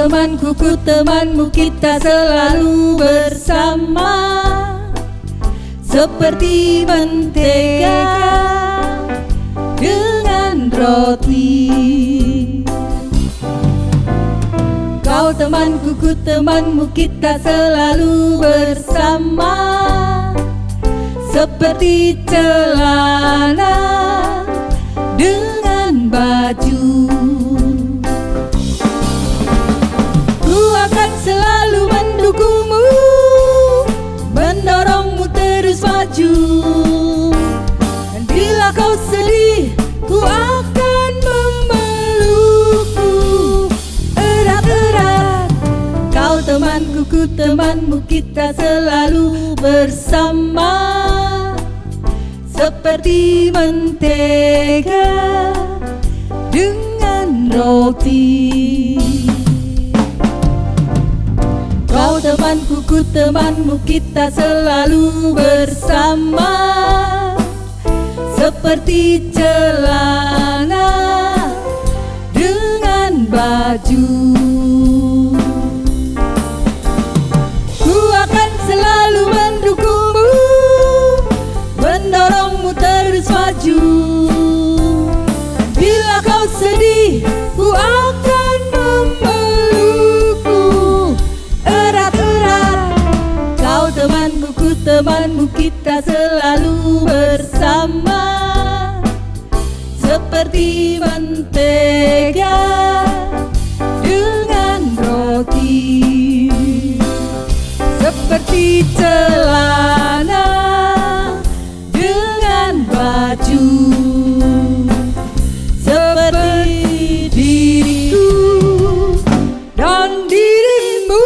temanku, ku temanmu, kita selalu bersama, seperti mentega dengan roti. Kau temanku, ku temanmu, kita selalu bersama, seperti celana dengan baju. Ku akan selalu mendukungmu, mendorongmu terus maju. Dan bila kau sedih, ku akan memelukmu erat-erat. Kau temanku, ku temanmu, kita selalu bersama, seperti mentega dengan roti. Kau temanku, ku temanmu, kita selalu bersama, seperti celana dengan baju. Ku akan selalu mendukungmu, mendorongmu terus maju. Bila kau sedih, ku akan memelukmu erat-erat. Kau temanku, ku temanmu, kita selalu bersama, seperti mentega dengan roti, seperti celana dengan baju, seperti diriku dan dirimu.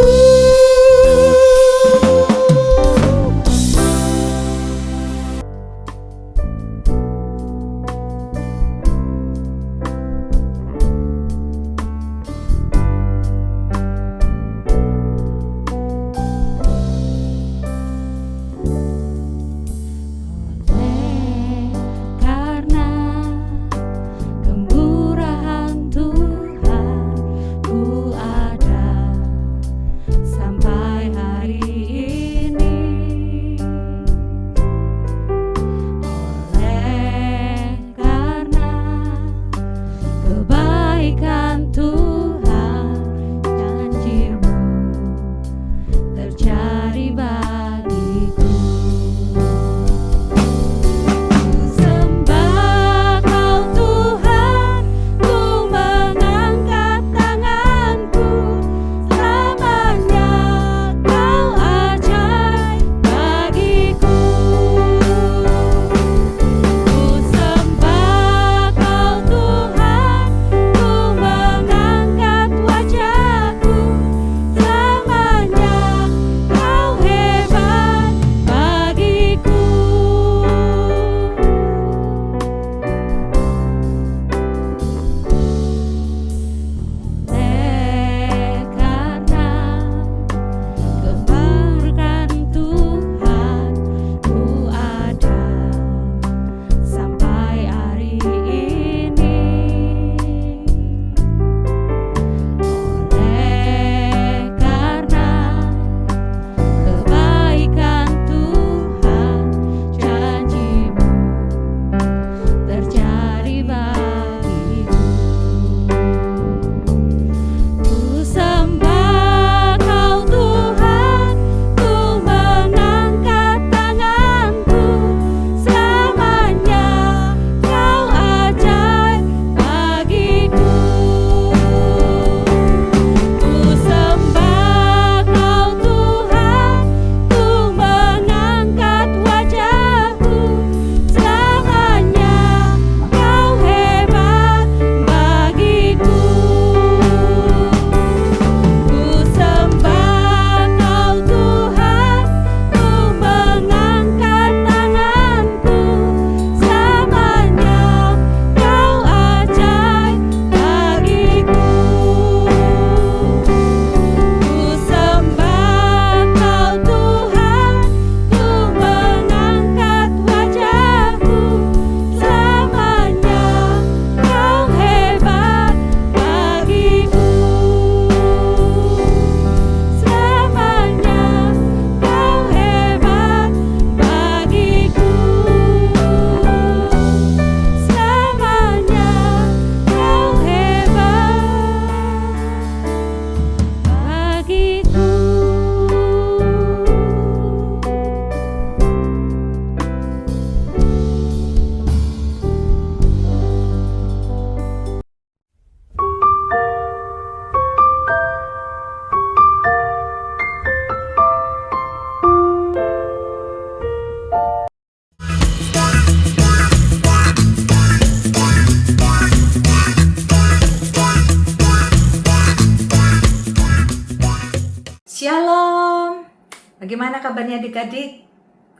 Bagaimana kabarnya adik-adik?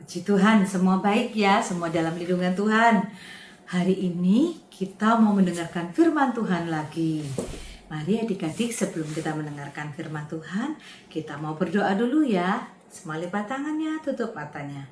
Puji Tuhan, semua baik ya, semua dalam lindungan Tuhan. Hari ini kita mau mendengarkan firman Tuhan lagi. Mari adik-adik, sebelum kita mendengarkan firman Tuhan, kita mau berdoa dulu ya. Semua lipat tangannya, tutup matanya.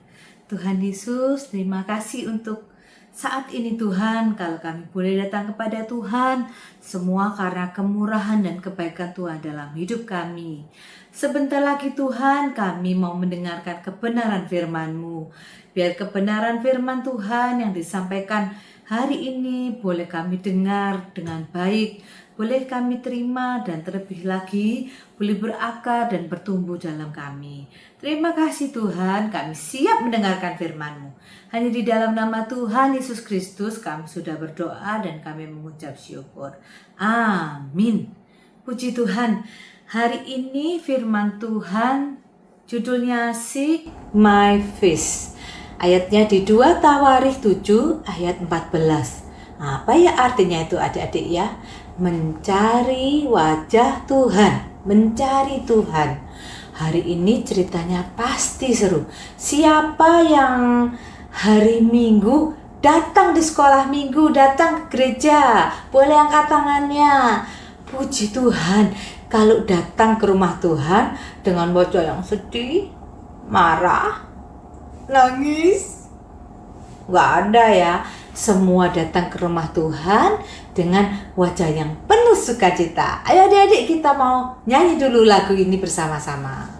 Tuhan Yesus, terima kasih untuk saat ini Tuhan, kalau kami boleh datang kepada Tuhan, semua karena kemurahan dan kebaikan Tuhan dalam hidup kami. Sebentar lagi Tuhan, kami mau mendengarkan kebenaran firman-Mu. Biar kebenaran firman Tuhan yang disampaikan hari ini boleh kami dengar dengan baik, boleh kami terima, dan terlebih lagi boleh berakar dan bertumbuh dalam kami. Terima kasih Tuhan, kami siap mendengarkan firman-Mu. Hanya di dalam nama Tuhan Yesus Kristus kami sudah berdoa dan kami mengucap syukur. Amin. Puji Tuhan, hari ini firman Tuhan judulnya Seek My Face. Ayatnya di 2 Tawarikh 7 ayat 14. Apa ya artinya itu adik-adik ya? Mencari wajah Tuhan, mencari Tuhan. Hari ini ceritanya pasti seru. Siapa yang hari Minggu datang di sekolah Minggu, datang ke gereja, boleh angkat tangannya. Puji Tuhan, kalau datang ke rumah Tuhan dengan wajah yang sedih, marah, nangis, nggak ada ya. Semua datang ke rumah Tuhan dengan wajah yang penuh sukacita. Ayo adik-adik, kita mau nyanyi dulu lagu ini bersama-sama.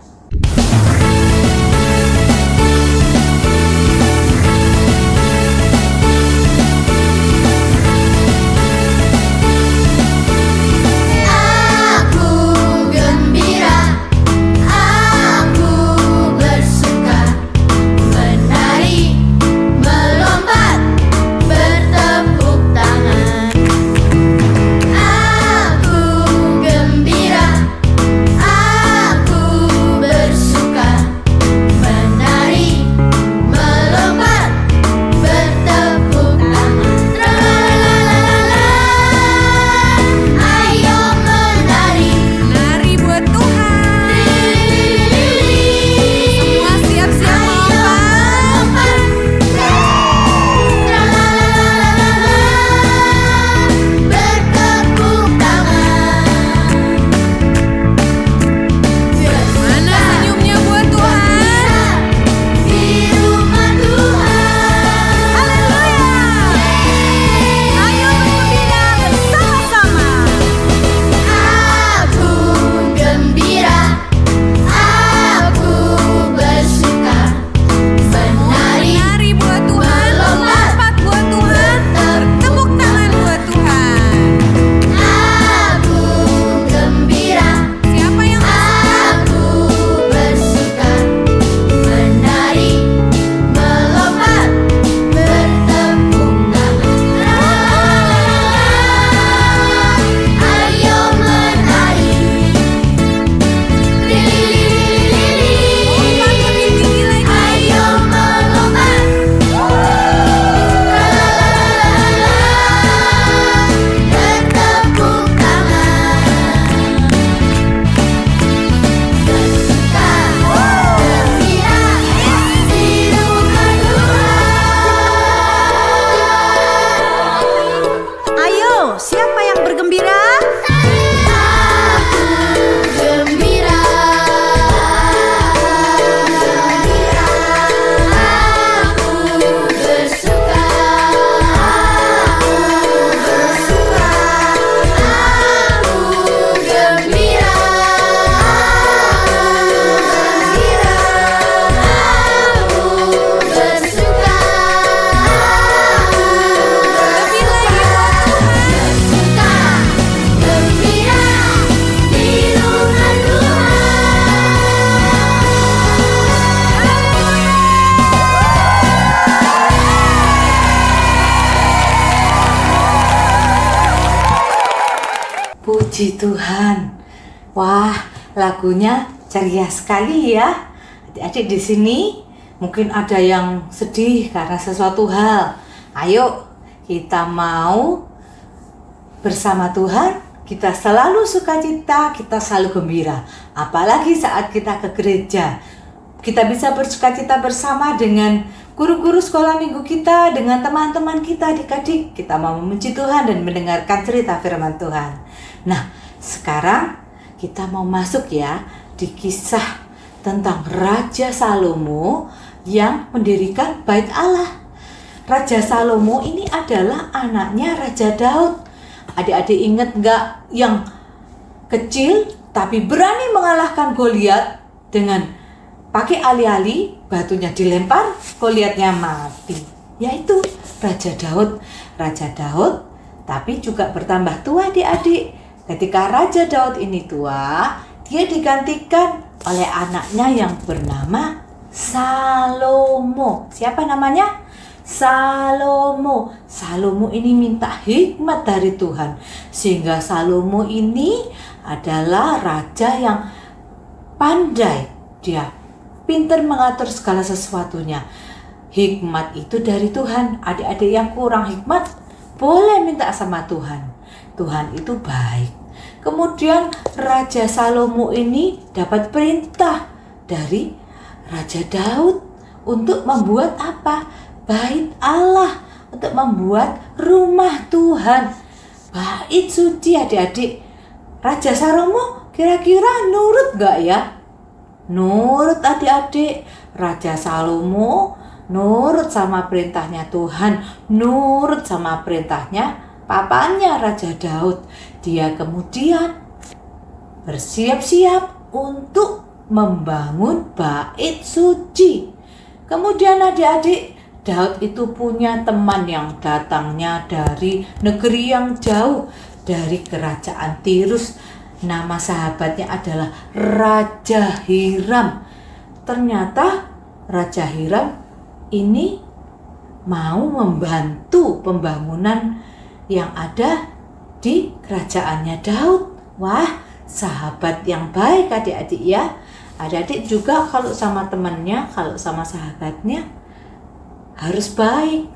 Puji Tuhan. Wah, lagunya ceria sekali ya. Adik-adik di sini mungkin ada yang sedih karena sesuatu hal. Ayo, kita mau bersama Tuhan, kita selalu sukacita, kita selalu gembira. Apalagi saat kita ke gereja. kita bisa bersukacita bersama dengan guru-guru sekolah minggu kita, dengan teman-teman kita adik-adik. Kita mau memuji Tuhan dan mendengarkan cerita firman Tuhan. Nah, sekarang kita mau masuk ya di kisah tentang Raja Salomo yang mendirikan bait Allah. Raja Salomo ini adalah anaknya Raja Daud. Adik-adik ingat gak yang kecil tapi berani mengalahkan Goliat dengan pakai ali-ali, batunya dilempar, Goliatnya mati. Yaitu Raja Daud. Raja Daud tapi juga bertambah tua adik-adik. Ketika Raja Daud ini tua, dia digantikan oleh anaknya yang bernama Salomo. Siapa namanya? Salomo. Salomo ini minta hikmat dari Tuhan, sehingga Salomo ini adalah raja yang pandai. Dia pintar mengatur segala sesuatunya. Hikmat itu dari Tuhan. Adik-adik yang kurang hikmat boleh minta sama Tuhan. Tuhan itu baik. Kemudian Raja Salomo ini dapat perintah dari Raja Daud untuk membuat apa? Bait Allah, untuk membuat rumah Tuhan, bait suci adik-adik. Raja Salomo kira-kira nurut gak ya? Nurut adik-adik. Raja Salomo nurut sama perintahnya Tuhan, nurut sama perintahnya papanya Raja Daud. Dia kemudian bersiap-siap untuk membangun bait suci. Kemudian adik-adik, Daud itu punya teman yang datangnya dari negeri yang jauh, dari kerajaan Tirus. Nama sahabatnya adalah Raja Hiram. Ternyata Raja Hiram ini mau membantu pembangunan yang ada di kerajaannya Daud. Wah, sahabat yang baik adik-adik ya. Adik-adik juga kalau sama temannya, kalau sama sahabatnya harus baik,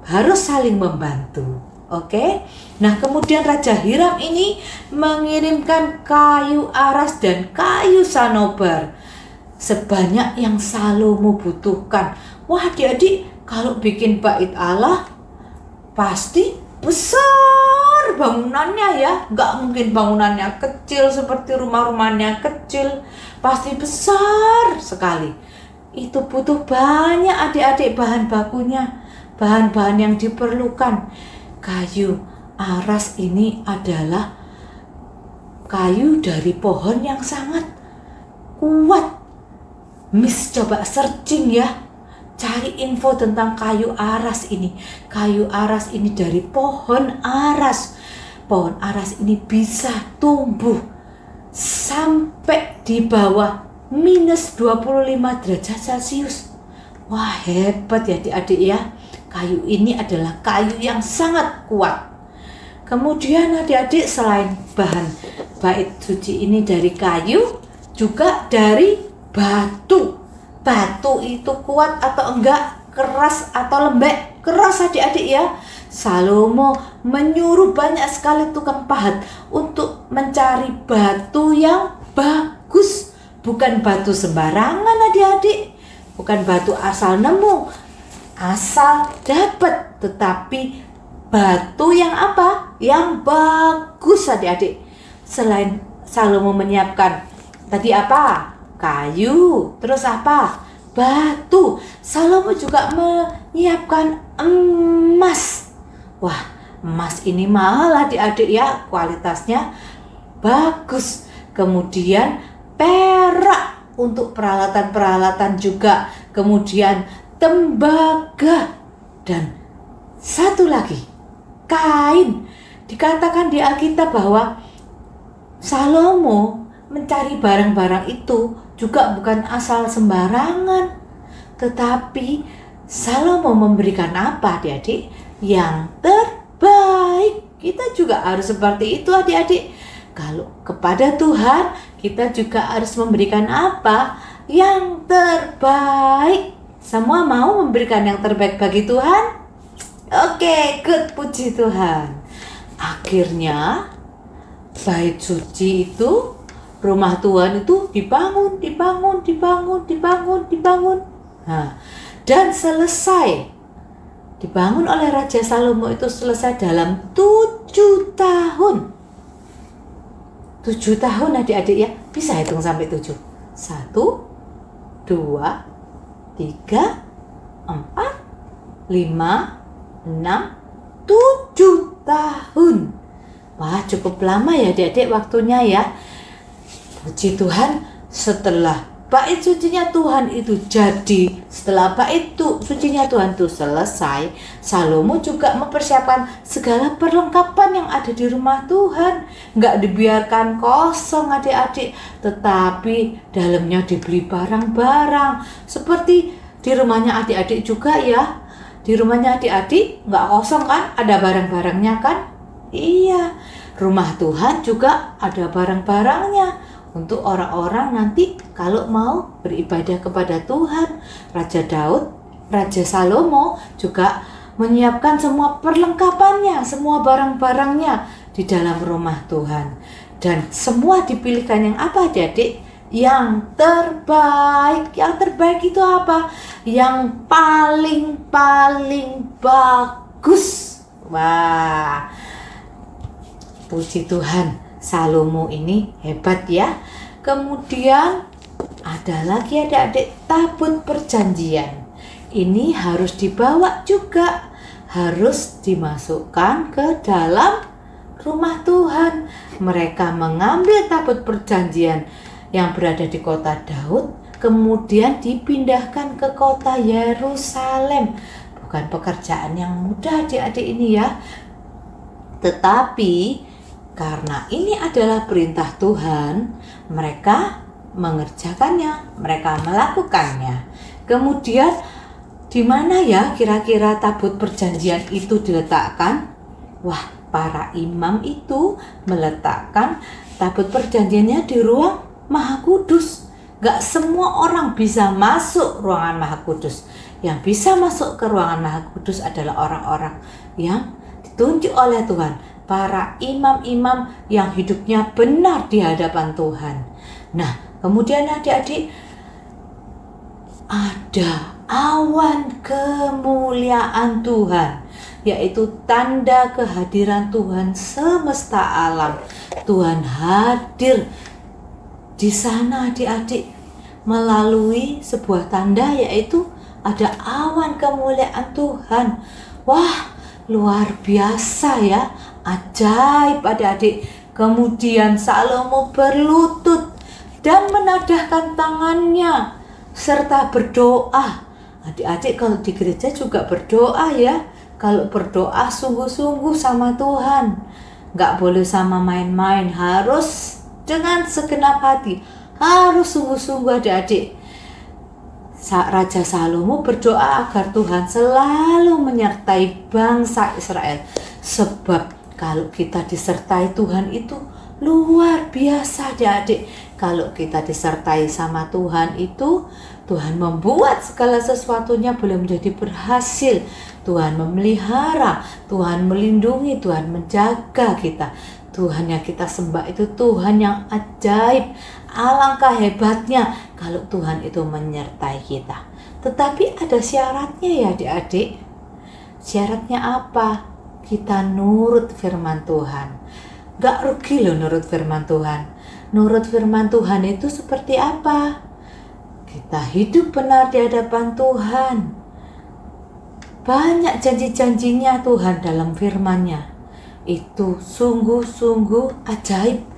harus saling membantu. Oke. Nah, kemudian Raja Hiram ini mengirimkan kayu aras dan kayu sanobar sebanyak yang Salomo butuhkan. Wah, adik-adik, kalau bikin bait Allah pasti besar bangunannya ya. Nggak mungkin bangunannya kecil seperti rumah-rumahnya kecil. Pasti besar sekali. Itu butuh banyak adik-adik bahan bakunya, bahan-bahan yang diperlukan. Kayu aras ini adalah kayu dari pohon yang sangat kuat. Miss coba searching ya, cari info tentang kayu aras ini. Kayu aras ini dari pohon aras. Pohon aras ini bisa tumbuh sampai di bawah minus 25 derajat Celcius. Wah, hebat ya adik-adik ya. Kayu ini adalah kayu yang sangat kuat. Kemudian adik-adik, selain bahan bait suci ini dari kayu, juga dari batu. Batu itu kuat atau enggak? Keras atau lembek? Keras adik-adik ya. Salomo menyuruh banyak sekali tukang pahat untuk mencari batu yang bagus. Bukan batu sembarangan adik-adik, bukan batu asal nemu, asal dapat, tetapi batu yang apa? Yang bagus adik-adik. Selain Salomo menyiapkan tadi apa? Kayu, terus apa? Batu. Salomo juga menyiapkan emas. Wah, emas ini mahal adik-adik ya, kualitasnya bagus. Kemudian perak untuk peralatan-peralatan juga. Kemudian tembaga. Dan satu lagi, kain. Dikatakan di Alkitab bahwa Salomo mencari barang-barang itu juga bukan asal sembarangan. Tetapi Salomo memberikan apa adik-adik? Yang terbaik. Kita juga harus seperti itu adik-adik. Kalau kepada Tuhan, kita juga harus memberikan apa? Yang terbaik. Semua mau memberikan yang terbaik bagi Tuhan? Oke, good, puji Tuhan. Akhirnya bait suci itu rumah Tuhan itu dibangun. Nah, dan selesai dibangun oleh Raja Salomo itu selesai dalam 7 tahun. 7 tahun adik-adik ya, bisa hitung sampai 7. 1, 2, 3, 4, 5, 6, 7 tahun. Wah, cukup lama ya adik-adik waktunya ya. Puji Tuhan, setelah bait sucinya Tuhan itu jadi, setelah bait sucinya Tuhan itu selesai, Salomo juga mempersiapkan segala perlengkapan yang ada di rumah Tuhan. Nggak dibiarkan kosong adik-adik, tetapi dalamnya dibeli barang-barang. Seperti di rumahnya adik-adik juga ya. Di rumahnya adik-adik nggak kosong kan, ada barang-barangnya kan? Iya, rumah Tuhan juga ada barang-barangnya. Untuk orang-orang nanti kalau mau beribadah kepada Tuhan. Raja Salomo juga menyiapkan semua perlengkapannya, semua barang-barangnya di dalam rumah Tuhan. Dan semua dipilihkan yang apa adik-adik? Yang terbaik. Yang terbaik itu apa? Yang paling bagus. Wah, puji Tuhan. Salomo ini hebat ya. Kemudian ada lagi adik-adik tabut perjanjian. Ini harus dibawa juga, harus dimasukkan ke dalam rumah Tuhan. Mereka mengambil tabut perjanjian yang berada di kota Daud, kemudian dipindahkan ke kota Yerusalem. Bukan pekerjaan yang mudah adik-adik ini ya. Tetapi karena ini adalah perintah Tuhan, mereka mengerjakannya, mereka melakukannya. Kemudian di mana ya kira-kira tabut perjanjian itu diletakkan? Wah, para imam itu meletakkan tabut perjanjiannya di ruang Maha Kudus. Gak semua orang bisa masuk ruangan Maha Kudus. Yang bisa masuk ke ruangan Maha Kudus adalah orang-orang yang ditunjuk oleh Tuhan. Para imam-imam yang hidupnya benar di hadapan Tuhan. Nah, kemudian adik-adik, ada awan kemuliaan Tuhan, yaitu tanda kehadiran Tuhan semesta alam. Tuhan hadir di sana adik-adik melalui sebuah tanda, yaitu ada awan kemuliaan Tuhan. Wah, luar biasa ya, ajaib adik-adik. Kemudian Salomo berlutut dan menadahkan tangannya serta berdoa. Adik-adik kalau di gereja juga berdoa ya. Kalau berdoa sungguh-sungguh sama Tuhan, nggak boleh sama main-main, harus dengan segenap hati, harus sungguh-sungguh adik-adik. Raja Salomo berdoa agar Tuhan selalu menyertai bangsa Israel. Sebab kalau kita disertai Tuhan itu luar biasa adik-adik. Kalau kita disertai sama Tuhan itu, Tuhan membuat segala sesuatunya boleh menjadi berhasil. Tuhan memelihara, Tuhan melindungi, Tuhan menjaga kita. Tuhan yang kita sembah itu Tuhan yang ajaib. Alangkah hebatnya kalau Tuhan itu menyertai kita. Tetapi ada syaratnya ya adik-adik. Syaratnya apa? Kita nurut firman Tuhan. Gak rugi loh nurut firman Tuhan. Nurut firman Tuhan itu seperti apa? Kita hidup benar di hadapan Tuhan. Banyak janji-janjinya Tuhan dalam firman-Nya. Itu sungguh-sungguh ajaib.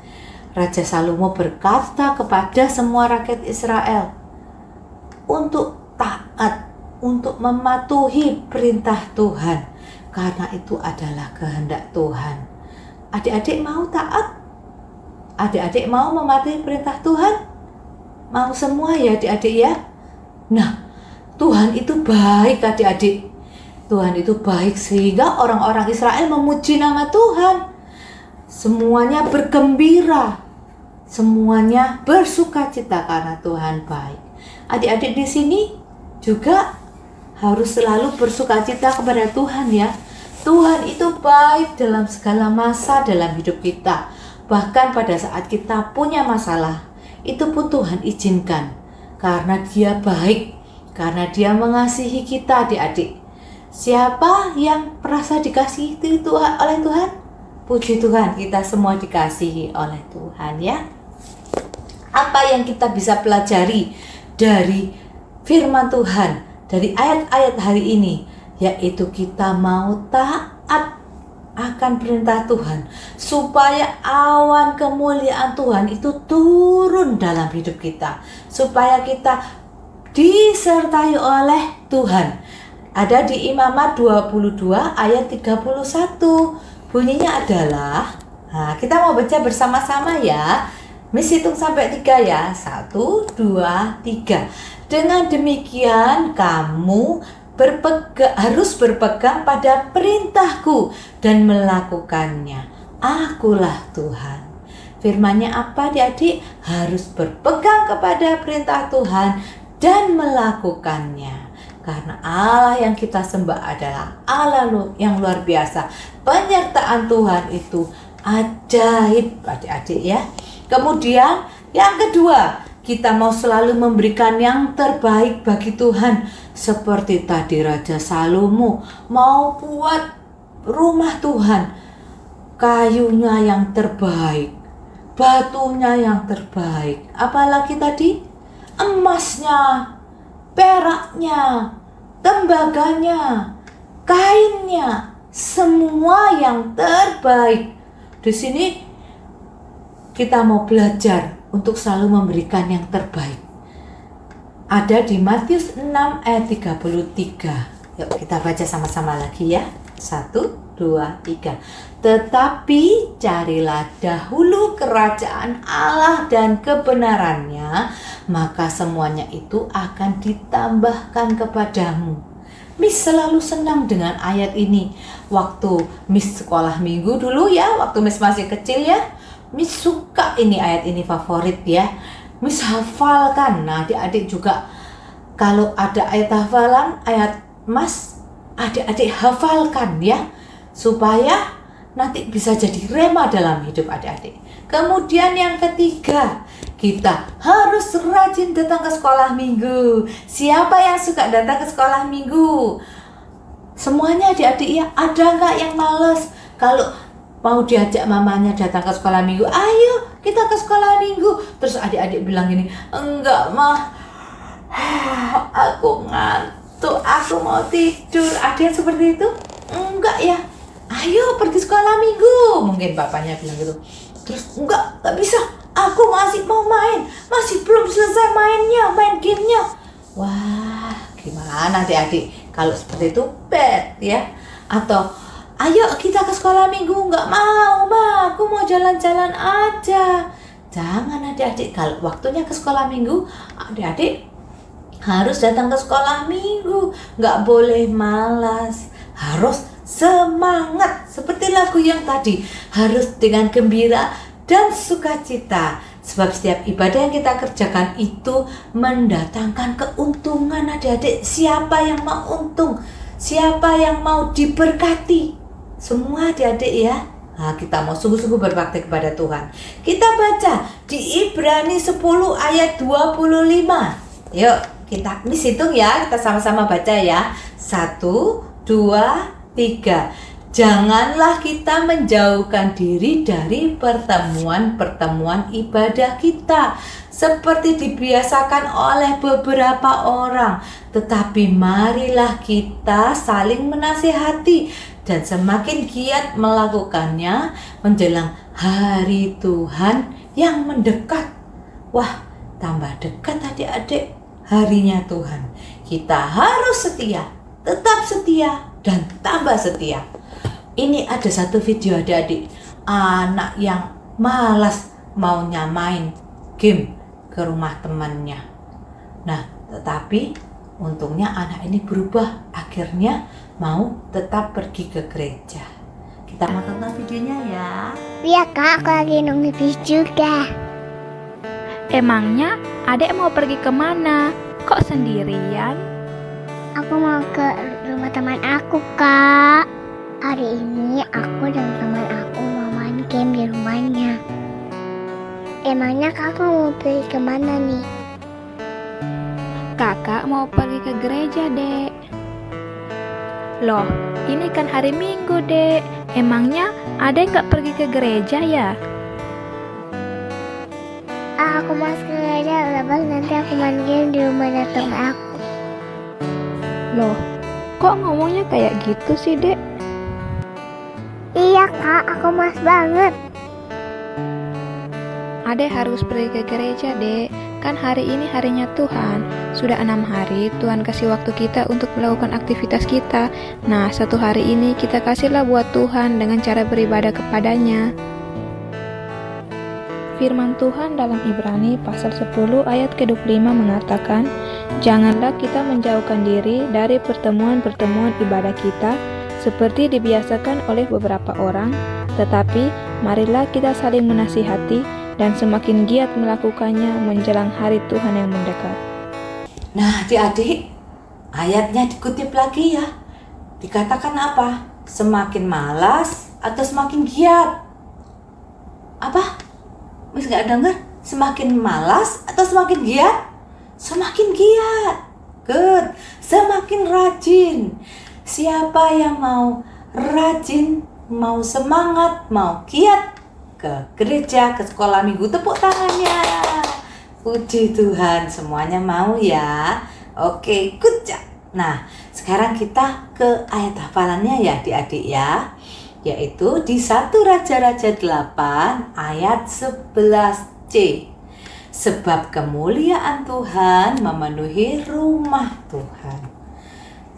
Raja Salomo berkata kepada semua rakyat Israel untuk taat, untuk mematuhi perintah Tuhan, karena itu adalah kehendak Tuhan. Adik-adik mau taat? Adik-adik mau mematuhi perintah Tuhan? Mau semua ya adik-adik ya? Nah, Tuhan itu baik adik-adik. Tuhan itu baik sehingga orang-orang Israel memuji nama Tuhan. Semuanya bergembira. Semuanya bersukacita karena Tuhan baik. Adik-adik di sini juga harus selalu bersukacita kepada Tuhan ya. Tuhan itu baik dalam segala masa dalam hidup kita. Bahkan pada saat kita punya masalah, itu pun Tuhan izinkan. Karena Dia baik, karena Dia mengasihi kita adik-adik. Siapa yang merasa dikasihi itu oleh Tuhan? Puji Tuhan, kita semua dikasihi oleh Tuhan ya. Apa yang kita bisa pelajari dari firman Tuhan, dari ayat-ayat hari ini? Yaitu kita mau taat akan perintah Tuhan, supaya awan kemuliaan Tuhan itu turun dalam hidup kita, supaya kita disertai oleh Tuhan. Ada di Imamat 22 ayat 31. Bunyinya adalah, kita mau baca bersama-sama ya. Miss hitung sampai 3 ya. 1, 2, 3. Dengan demikian kamu harus berpegang pada perintahku dan melakukannya. Akulah Tuhan. Firman-Nya apa adik-adik? Harus berpegang kepada perintah Tuhan dan melakukannya. Karena Allah yang kita sembah adalah Allah yang luar biasa. Penyertaan Tuhan itu ajaib adik-adik ya. Kemudian yang kedua, kita mau selalu memberikan yang terbaik bagi Tuhan. Seperti tadi Raja Salomo mau buat rumah Tuhan, kayunya yang terbaik, batunya yang terbaik, apalagi tadi emasnya, peraknya, tembaganya, kainnya, semua yang terbaik. Di sini kita mau belajar untuk selalu memberikan yang terbaik. Ada di Matius 6 ayat 33. Yuk kita baca sama-sama lagi ya. 1, 2, 3. Tetapi carilah dahulu kerajaan Allah dan kebenarannya, maka semuanya itu akan ditambahkan kepadamu. Miss selalu senang dengan ayat ini. Waktu Miss sekolah minggu dulu ya, waktu Miss masih kecil ya, Miss suka ini ayat ini, favorit ya. Miss hafalkan. Nah adik-adik juga kalau ada ayat hafalan, ayat Mas, adik-adik hafalkan ya, supaya nanti bisa jadi rema dalam hidup adik-adik. Kemudian yang ketiga, kita harus rajin datang ke sekolah minggu. Siapa yang suka datang ke sekolah minggu? Semuanya adik-adik ya. Ada nggak yang males? Kalau mau diajak mamanya datang ke sekolah minggu, ayo kita ke sekolah minggu. Terus adik-adik bilang gini, enggak mah, aku ngantuk, aku mau tidur. Ada yang seperti itu? Enggak ya, ayo pergi sekolah minggu. Mungkin bapaknya bilang gitu. Terus enggak bisa, aku masih mau main, masih belum selesai main gamenya. Wah, gimana adik-adik kalau seperti itu? Bad ya. Atau ayo kita ke sekolah minggu. Enggak mau ma, aku mau jalan-jalan aja. Jangan adik-adik, kalau waktunya ke sekolah minggu, adik-adik harus datang ke sekolah minggu. Enggak boleh malas, harus semangat. Seperti lagu yang tadi, harus dengan gembira dan sukacita. Sebab setiap ibadah yang kita kerjakan itu mendatangkan keuntungan adik-adik. Siapa yang mau untung? Siapa yang mau diberkati? Semua adik-adik ya. Nah, kita mau sungguh-sungguh berbakti kepada Tuhan. Kita baca di Ibrani 10 ayat 25. Yuk, kita hitung ya. Kita sama-sama baca ya. 1, 2, 3. Janganlah kita menjauhkan diri dari pertemuan-pertemuan ibadah kita, seperti dibiasakan oleh beberapa orang. Tetapi marilah kita saling menasihati, dan semakin giat melakukannya menjelang hari Tuhan yang mendekat. Wah, tambah dekat adik-adik harinya Tuhan. Kita harus setia, tetap setia, dan tambah setia. Ini ada satu video adik-adik, anak yang malas maunya main game ke rumah temannya. Nah, tetapi untungnya anak ini berubah, akhirnya mau tetap pergi ke gereja. Kita mau tonton videonya ya. Iya kak, aku lagi nunggu bis juga. Emangnya adek mau pergi kemana? Kok sendirian? Aku mau ke rumah teman aku kak. Hari ini aku dan teman aku mau main game di rumahnya. Emangnya kakak mau pergi kemana nih? Kakak mau pergi ke gereja, Dek. Loh, ini kan hari Minggu, Dek. Emangnya Adek nggak pergi ke gereja ya? Aku mau ke gereja, lepas nanti aku main game di rumah datang aku. Loh, kok ngomongnya kayak gitu sih, Dek? Iya kak, aku mas banget. Adek harus pergi ke gereja, Dek. Kan hari ini harinya Tuhan. Sudah 6 hari Tuhan kasih waktu kita untuk melakukan aktivitas kita. Nah, 1 hari ini kita kasihlah buat Tuhan dengan cara beribadah kepadanya. Firman Tuhan dalam Ibrani pasal 10 ayat ke-25 mengatakan, "Janganlah kita menjauhkan diri dari pertemuan-pertemuan ibadah kita, seperti dibiasakan oleh beberapa orang, tetapi marilah kita saling menasihati, dan semakin giat melakukannya menjelang hari Tuhan yang mendekat." Nah, adik-adik, ayatnya dikutip lagi ya. Dikatakan apa? Semakin malas atau semakin giat? Apa? Mas gak dengar? Semakin malas atau semakin giat? Semakin giat. Good. Semakin rajin. Siapa yang mau rajin, mau semangat, mau giat ke gereja, ke sekolah minggu, tepuk tangannya. Puji Tuhan, semuanya mau ya. Oke, good job. Nah, sekarang kita ke ayat hafalannya ya adik-adik ya. Yaitu di 1 Raja-Raja 8 ayat 11c. Sebab kemuliaan Tuhan memenuhi rumah Tuhan.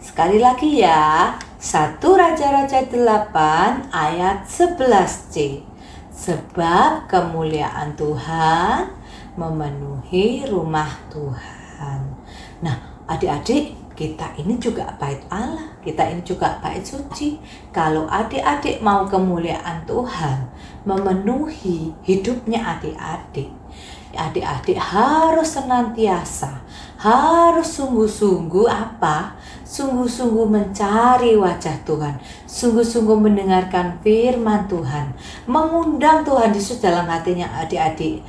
Sekali lagi ya, 1 Raja-Raja 8 ayat 11c. Sebab kemuliaan Tuhan memenuhi rumah Tuhan. Nah, adik-adik, kita ini juga bait Allah, kita ini juga bait suci. Kalau adik-adik mau kemuliaan Tuhan memenuhi hidupnya adik-adik, adik-adik harus senantiasa, harus sungguh-sungguh apa? Sungguh-sungguh mencari wajah Tuhan, sungguh-sungguh mendengarkan firman Tuhan, mengundang Tuhan Yesus dalam hatinya adik-adik.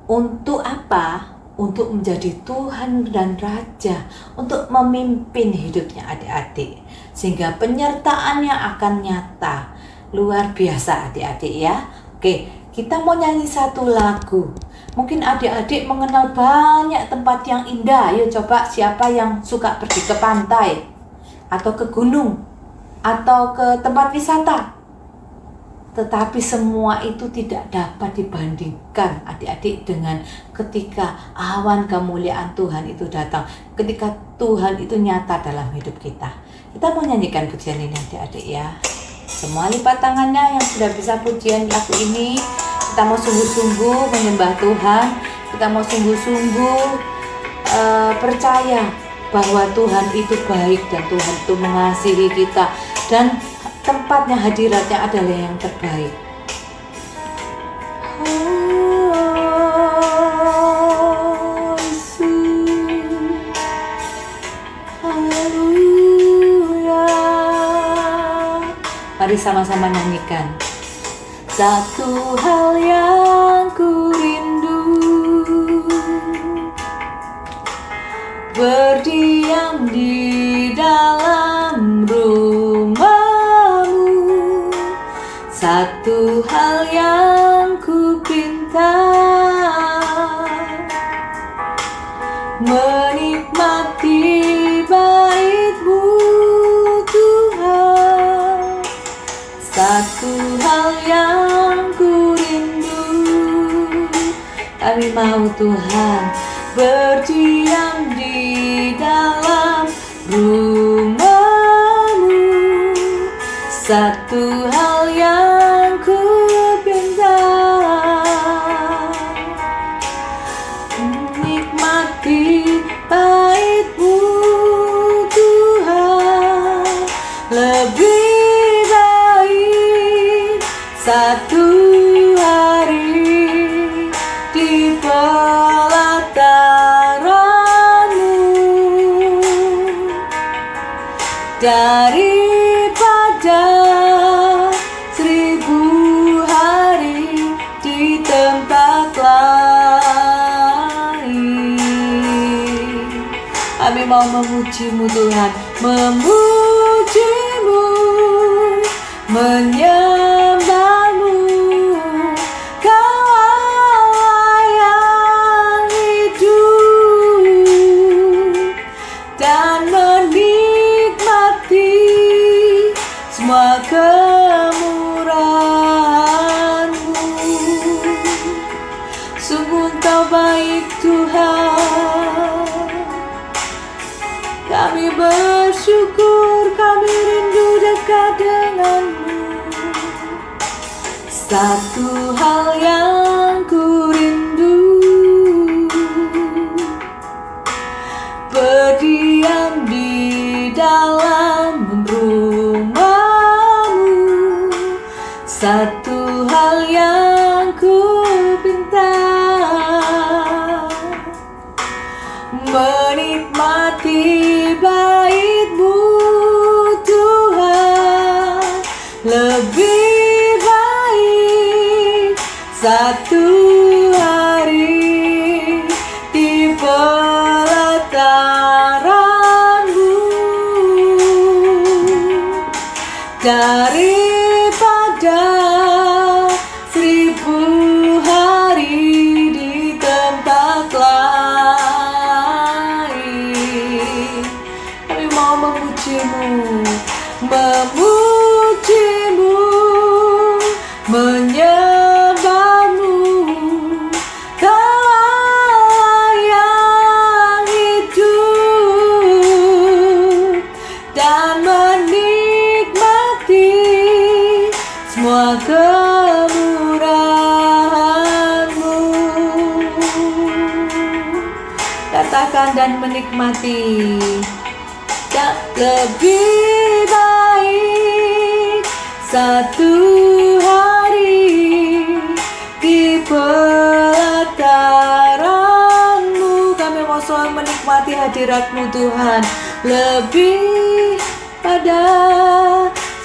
Untuk apa? Untuk menjadi Tuhan dan Raja, untuk memimpin hidupnya adik-adik, sehingga penyertaannya akan nyata. Luar biasa adik-adik ya. Oke, kita mau nyanyi satu lagu. Mungkin adik-adik mengenal banyak tempat yang indah. Ayo coba, siapa yang suka pergi ke pantai atau ke gunung atau ke tempat wisata? Tetapi semua itu tidak dapat dibandingkan adik-adik dengan ketika awan kemuliaan Tuhan itu datang, ketika Tuhan itu nyata dalam hidup kita. Kita mau nyanyikan pujian ini adik-adik ya. Semua lipat tangannya yang sudah bisa pujian lagu ini. Kita mau sungguh-sungguh menyembah Tuhan. Kita mau sungguh-sungguh percaya bahwa Tuhan itu baik dan Tuhan itu mengasihi kita. Dan tempatnya, hadiratnya adalah yang terbaik. Haleluya. Mari sama-sama nyanyikan. Satu hal yang ku rindu, berdiam di dalam rumah-Mu. Satu hal yang ku pinta, menikmati bait-Mu Tuhan. Satu hal yang ku rindu, kami mau Tuhan berdiam di dalam rumah-Mu. Satu hal yang ku pinta, menikmati bait-Mu Tuhan. Lebih baik satu hari di pelataran-Mu daripada 1000 hari di tempat lain. Kami mau memuji-Mu Tuhan, memuji-Mu, menyembah-Mu. Kau Allah yang hidup dan menikmati semua kemurahan-Mu. Sungguh Engkau baik Tuhan. Kami bersyukur, kami rindu dekat denganmu. Satu hal yang ku rindu, berdiam di dalam rumah-Mu. Satu hal yang ku pinta, menikmati bait-Mu Tuhan. Lebih baik satu hari di pelataran-Mu daripada 1000 hari di tempat lain. Kami mau memuji-Mu, memuji-Mu, menyembah-Mu. Kau Allah yang hidup dan menikmati semua kemurahan-Mu. Katakan, dan menikmati. Dan lebih baik satu hari di pelataran-Mu. Kami mau selalu menikmati hadirat-Mu Tuhan, lebih pada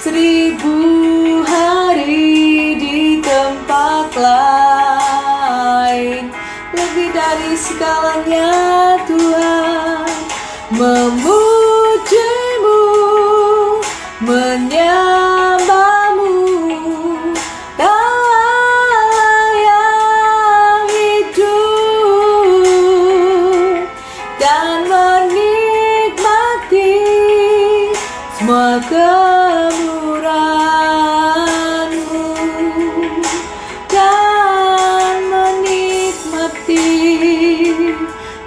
1000 hari di tempat lain. Lebih dari segalanya Tuhan, memuji-Mu, menyembah-Mu. Kau Allah yang hidup dan menikmati semua kemurahan-Mu.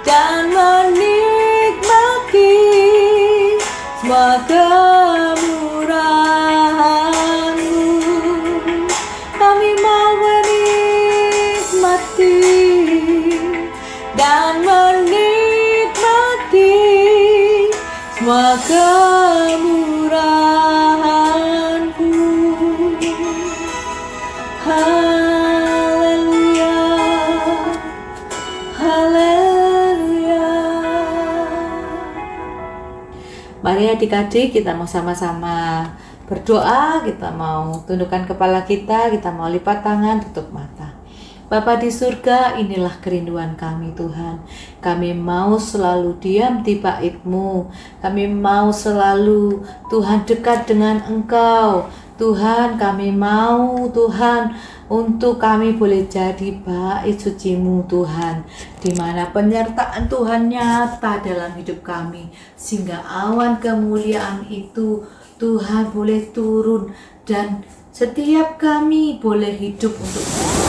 Dan menikmati semua kemurahan-Mu. Kami mau menikmati dan menikmati semua kemurahan-Mu. Haleluya, haleluya. Mari adik-adik, kita mau sama-sama berdoa. Kita mau tundukkan kepala kita mau lipat tangan, tutup mata. Bapa di surga, inilah kerinduan kami Tuhan. Kami mau selalu diam di bait-Mu. Kami mau selalu Tuhan dekat dengan Engkau. Tuhan, kami mau Tuhan untuk kami boleh jadi bait suci-Mu Tuhan, di mana penyertaan Tuhan nyata dalam hidup kami, sehingga awan kemuliaan itu Tuhan boleh turun dan setiap kami boleh hidup untuk berkat.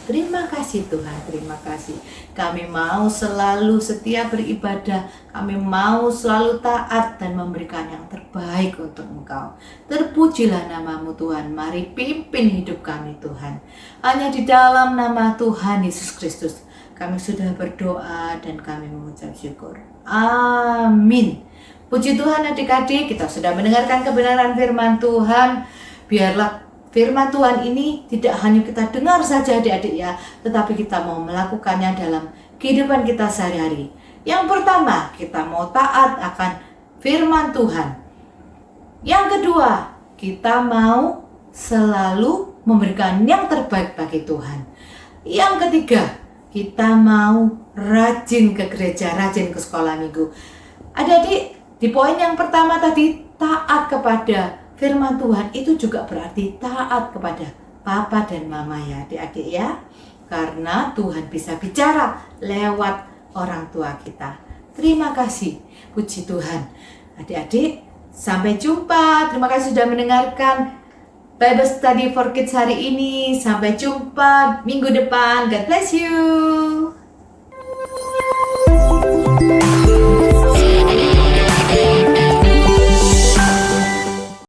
Terima kasih Tuhan, terima kasih. Kami mau selalu setia beribadah, kami mau selalu taat dan memberikan yang terbaik untuk Engkau. Terpujilah nama-Mu Tuhan, mari pimpin hidup kami Tuhan. Hanya di dalam nama Tuhan Yesus Kristus kami sudah berdoa dan kami mengucap syukur. Amin. Puji Tuhan adik-adik, kita sudah mendengarkan kebenaran firman Tuhan. Biarlah firman Tuhan ini tidak hanya kita dengar saja adik-adik ya, tetapi kita mau melakukannya dalam kehidupan kita sehari-hari. Yang pertama, kita mau taat akan firman Tuhan. Yang kedua, kita mau selalu memberikan yang terbaik bagi Tuhan. Yang ketiga, kita mau rajin ke gereja, rajin ke sekolah minggu. Adik-adik, di poin yang pertama tadi, taat kepada firman Tuhan itu juga berarti taat kepada papa dan mama ya adik-adik ya. Karena Tuhan bisa bicara lewat orang tua kita. Terima kasih, puji Tuhan. Adik-adik, sampai jumpa. Terima kasih sudah mendengarkan Bible Study for Kids hari ini. Sampai jumpa minggu depan. God bless you.